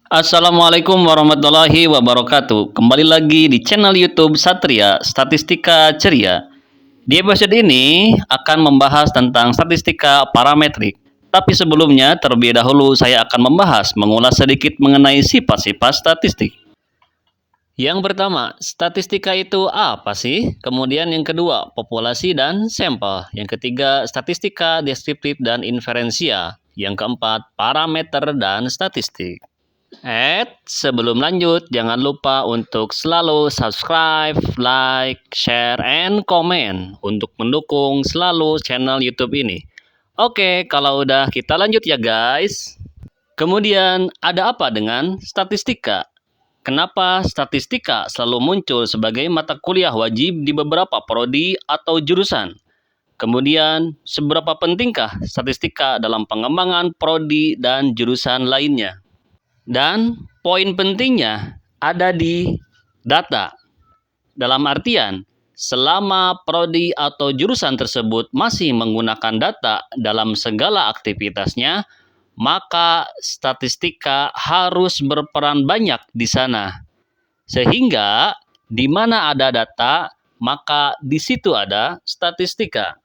Assalamualaikum warahmatullahi wabarakatuh. Kembali lagi di channel YouTube Satria Statistika Ceria. Di episode ini akan membahas tentang statistika parametrik. Tapi sebelumnya, terlebih dahulu saya akan mengulas sedikit mengenai sifat-sifat statistik. Yang pertama, statistika itu apa sih? Kemudian yang kedua, populasi dan sampel. Yang ketiga, statistika deskriptif dan inferensia. Yang keempat, parameter dan statistik. Sebelum lanjut, jangan lupa untuk selalu subscribe, like, share, and comment untuk mendukung selalu channel YouTube ini. Oke, kalau udah kita lanjut ya guys. Kemudian ada apa dengan statistika? Kenapa statistika selalu muncul sebagai mata kuliah wajib di beberapa prodi atau jurusan? Kemudian, seberapa pentingkah statistika dalam pengembangan prodi dan jurusan lainnya? Dan poin pentingnya ada di data. Dalam artian, selama prodi atau jurusan tersebut masih menggunakan data dalam segala aktivitasnya, maka statistika harus berperan banyak di sana. Sehingga di mana ada data, maka di situ ada statistika.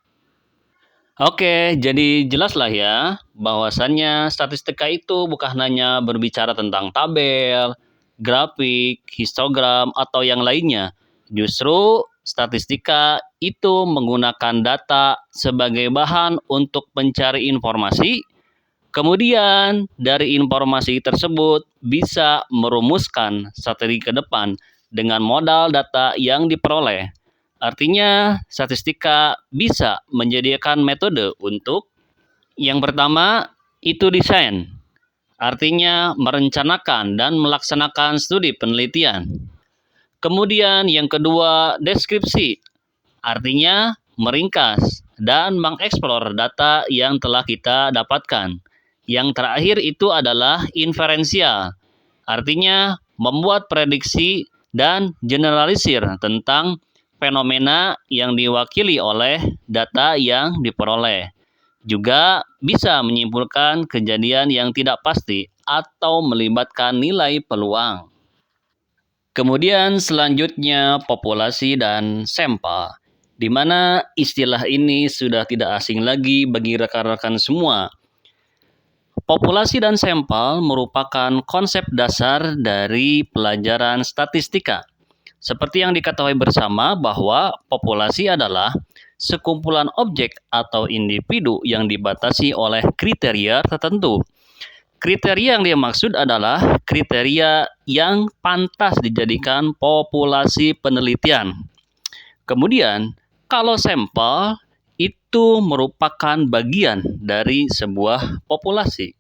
Oke, jadi jelaslah ya bahwasannya statistika itu bukan hanya berbicara tentang tabel, grafik, histogram, atau yang lainnya. Justru statistika itu menggunakan data sebagai bahan untuk mencari informasi. Kemudian dari informasi tersebut bisa merumuskan strategi ke depan dengan modal data yang diperoleh. Artinya, statistika bisa menyediakan metode untuk yang pertama itu desain, artinya merencanakan dan melaksanakan studi penelitian. Kemudian yang kedua, deskripsi, artinya meringkas dan mengeksplor data yang telah kita dapatkan. Yang terakhir itu adalah inferensial, artinya membuat prediksi dan generalisir tentang fenomena yang diwakili oleh data yang diperoleh. Juga bisa menyimpulkan kejadian yang tidak pasti atau melibatkan nilai peluang. Kemudian selanjutnya populasi dan sampel, di mana istilah ini sudah tidak asing lagi bagi rekan-rekan semua. Populasi dan sampel merupakan konsep dasar dari pelajaran statistika. Seperti yang diketahui bersama bahwa populasi adalah sekumpulan objek atau individu yang dibatasi oleh kriteria tertentu. Kriteria yang dimaksud adalah kriteria yang pantas dijadikan populasi penelitian. Kemudian, kalau sampel itu merupakan bagian dari sebuah populasi.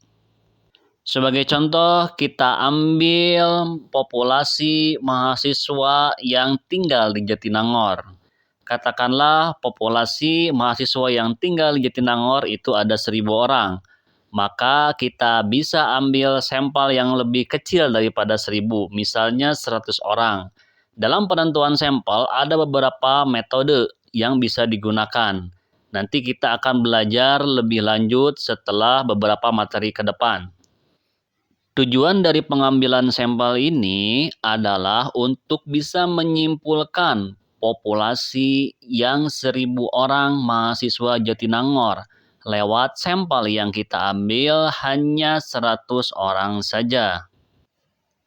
Sebagai contoh, kita ambil populasi mahasiswa yang tinggal di Jatinangor. Katakanlah populasi mahasiswa yang tinggal di Jatinangor itu ada 1.000 orang. Maka kita bisa ambil sampel yang lebih kecil daripada 1.000, misalnya 100 orang. Dalam penentuan sampel ada beberapa metode yang bisa digunakan. Nanti kita akan belajar lebih lanjut setelah beberapa materi ke depan. Tujuan dari pengambilan sampel ini adalah untuk bisa menyimpulkan populasi yang 1.000 orang mahasiswa Jatinangor. Lewat sampel yang kita ambil hanya 100 orang saja.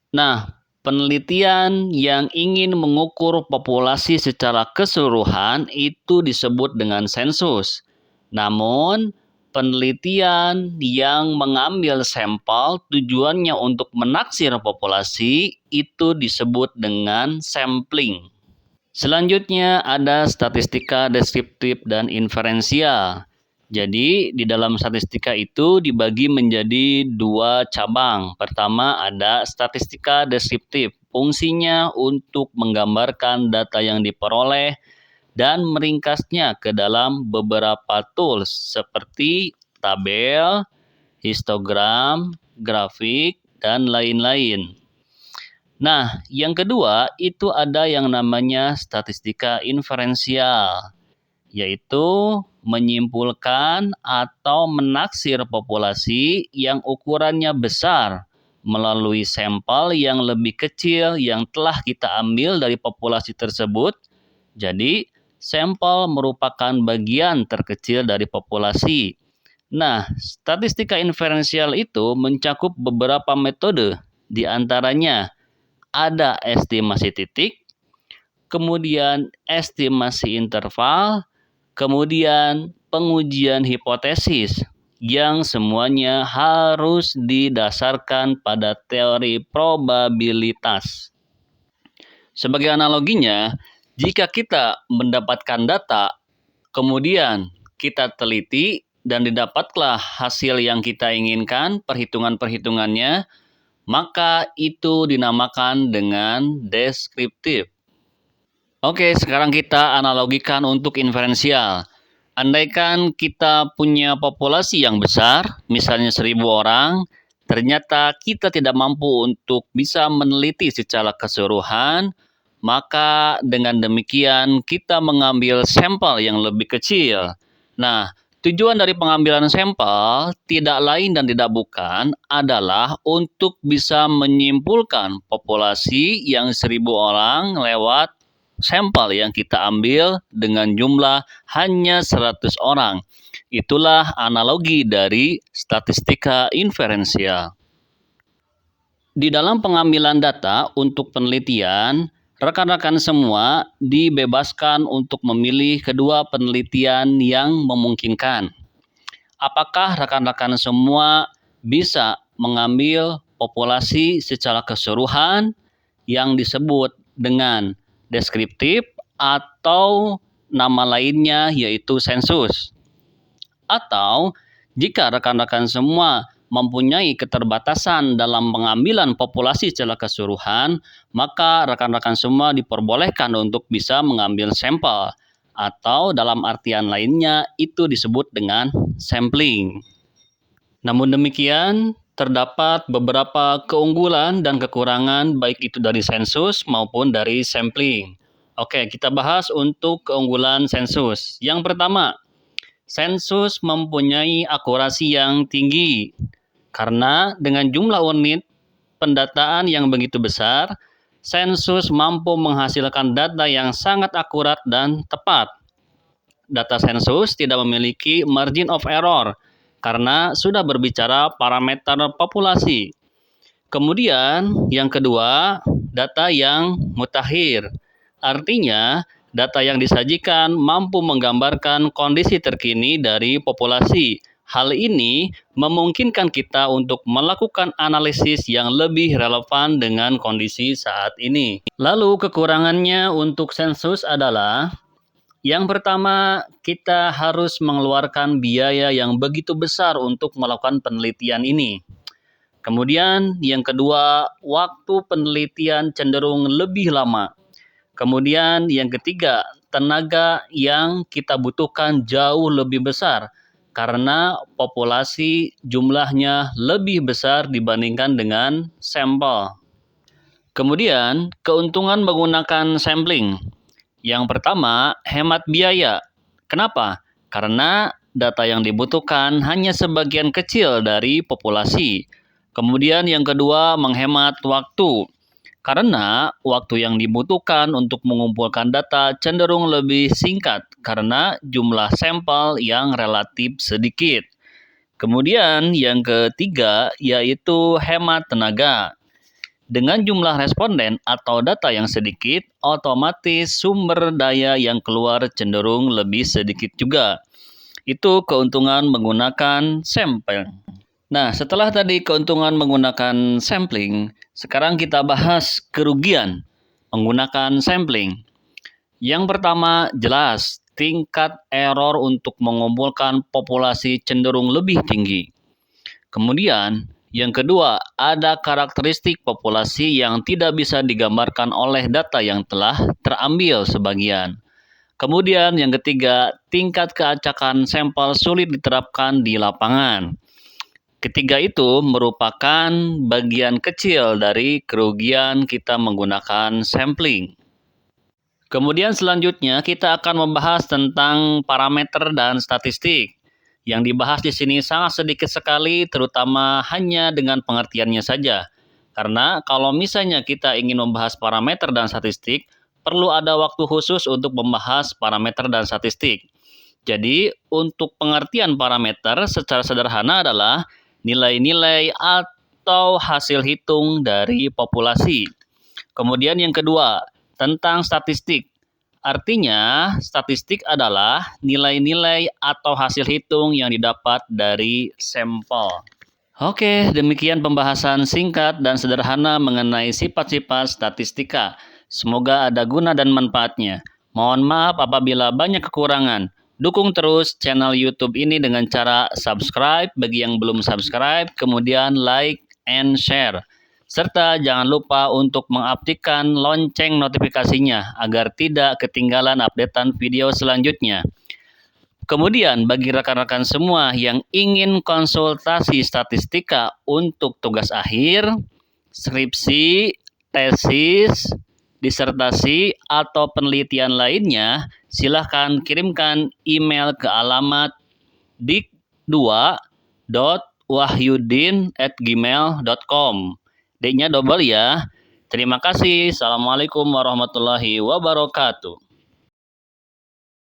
Nah, penelitian yang ingin mengukur populasi secara keseluruhan itu disebut dengan sensus. Namun, penelitian yang mengambil sampel tujuannya untuk menaksir populasi itu disebut dengan sampling. Selanjutnya ada statistika deskriptif dan inferensial. Jadi di dalam statistika itu dibagi menjadi dua cabang. Pertama ada statistika deskriptif. Fungsinya untuk menggambarkan data yang diperoleh dan meringkasnya ke dalam beberapa tools seperti tabel, histogram, grafik, dan lain-lain. Nah, yang kedua itu ada yang namanya statistika inferensial, yaitu menyimpulkan atau menaksir populasi yang ukurannya besar melalui sampel yang lebih kecil yang telah kita ambil dari populasi tersebut. Jadi, sampel merupakan bagian terkecil dari populasi. Nah, statistika inferensial itu mencakup beberapa metode, di antaranya ada estimasi titik, kemudian estimasi interval, kemudian pengujian hipotesis, yang semuanya harus didasarkan pada teori probabilitas. Sebagai analoginya, jika kita mendapatkan data, kemudian kita teliti dan didapatlah hasil yang kita inginkan, perhitungan-perhitungannya, maka itu dinamakan dengan deskriptif. Oke, sekarang kita analogikan untuk inferensial. Andaikan kita punya populasi yang besar, misalnya 1.000 orang, ternyata kita tidak mampu untuk bisa meneliti secara keseluruhan, maka dengan demikian kita mengambil sampel yang lebih kecil. Nah, tujuan dari pengambilan sampel tidak lain dan tidak bukan adalah untuk bisa menyimpulkan populasi yang 1.000 orang lewat sampel yang kita ambil dengan jumlah hanya 100 orang. Itulah analogi dari statistika inferensial. Di dalam pengambilan data untuk penelitian, rekan-rekan semua dibebaskan untuk memilih kedua penelitian yang memungkinkan. Apakah rekan-rekan semua bisa mengambil populasi secara keseluruhan yang disebut dengan deskriptif atau nama lainnya yaitu sensus? Atau jika rekan-rekan semua mempunyai keterbatasan dalam pengambilan populasi secara keseluruhan, maka rekan-rekan semua diperbolehkan untuk bisa mengambil sampel, atau dalam artian lainnya itu disebut dengan sampling. Namun demikian, terdapat beberapa keunggulan dan kekurangan baik itu dari sensus maupun dari sampling. Oke, kita bahas untuk keunggulan sensus. Yang pertama, sensus mempunyai akurasi yang tinggi karena dengan jumlah unit pendataan yang begitu besar, sensus mampu menghasilkan data yang sangat akurat dan tepat. Data sensus tidak memiliki margin of error karena sudah berbicara parameter populasi. Kemudian yang kedua, data yang mutakhir. Artinya, data yang disajikan mampu menggambarkan kondisi terkini dari populasi. Hal ini memungkinkan kita untuk melakukan analisis yang lebih relevan dengan kondisi saat ini. Lalu kekurangannya untuk sensus adalah yang pertama, kita harus mengeluarkan biaya yang begitu besar untuk melakukan penelitian ini. Kemudian yang kedua, waktu penelitian cenderung lebih lama. Kemudian yang ketiga, tenaga yang kita butuhkan jauh lebih besar karena populasi jumlahnya lebih besar dibandingkan dengan sampel. Kemudian, keuntungan menggunakan sampling. Yang pertama, hemat biaya. Kenapa? Karena data yang dibutuhkan hanya sebagian kecil dari populasi. Kemudian yang kedua, menghemat waktu. Karena waktu yang dibutuhkan untuk mengumpulkan data cenderung lebih singkat karena jumlah sampel yang relatif sedikit. Kemudian yang ketiga, yaitu hemat tenaga. Dengan jumlah responden atau data yang sedikit, otomatis sumber daya yang keluar cenderung lebih sedikit juga. Itu keuntungan menggunakan sampel. Nah, setelah tadi keuntungan menggunakan sampling, sekarang kita bahas kerugian menggunakan sampling. Yang pertama, jelas tingkat error untuk mengumpulkan populasi cenderung lebih tinggi. Kemudian, yang kedua, ada karakteristik populasi yang tidak bisa digambarkan oleh data yang telah terambil sebagian. Kemudian yang ketiga, tingkat keacakan sampel sulit diterapkan di lapangan. Ketiga itu merupakan bagian kecil dari kerugian kita menggunakan sampling. Kemudian selanjutnya kita akan membahas tentang parameter dan statistik. Yang dibahas di sini sangat sedikit sekali, terutama hanya dengan pengertiannya saja. Karena kalau misalnya kita ingin membahas parameter dan statistik, perlu ada waktu khusus untuk membahas parameter dan statistik. Jadi, untuk pengertian parameter secara sederhana adalah nilai-nilai atau hasil hitung dari populasi. Kemudian yang kedua, tentang statistik. Artinya, statistik adalah nilai-nilai atau hasil hitung yang didapat dari sampel. Oke, demikian pembahasan singkat dan sederhana mengenai sifat-sifat statistika. Semoga ada guna dan manfaatnya. Mohon maaf apabila banyak kekurangan. Dukung terus channel YouTube ini dengan cara subscribe bagi yang belum subscribe, kemudian like and share. Serta jangan lupa untuk mengaktifkan lonceng notifikasinya agar tidak ketinggalan updatean video selanjutnya. Kemudian bagi rekan-rekan semua yang ingin konsultasi statistika untuk tugas akhir, skripsi, tesis, disertasi, atau penelitian lainnya, silahkan kirimkan email ke alamat dik2.wahyudin@gmail.com. D-nya double ya. Terima kasih. Assalamualaikum warahmatullahi wabarakatuh.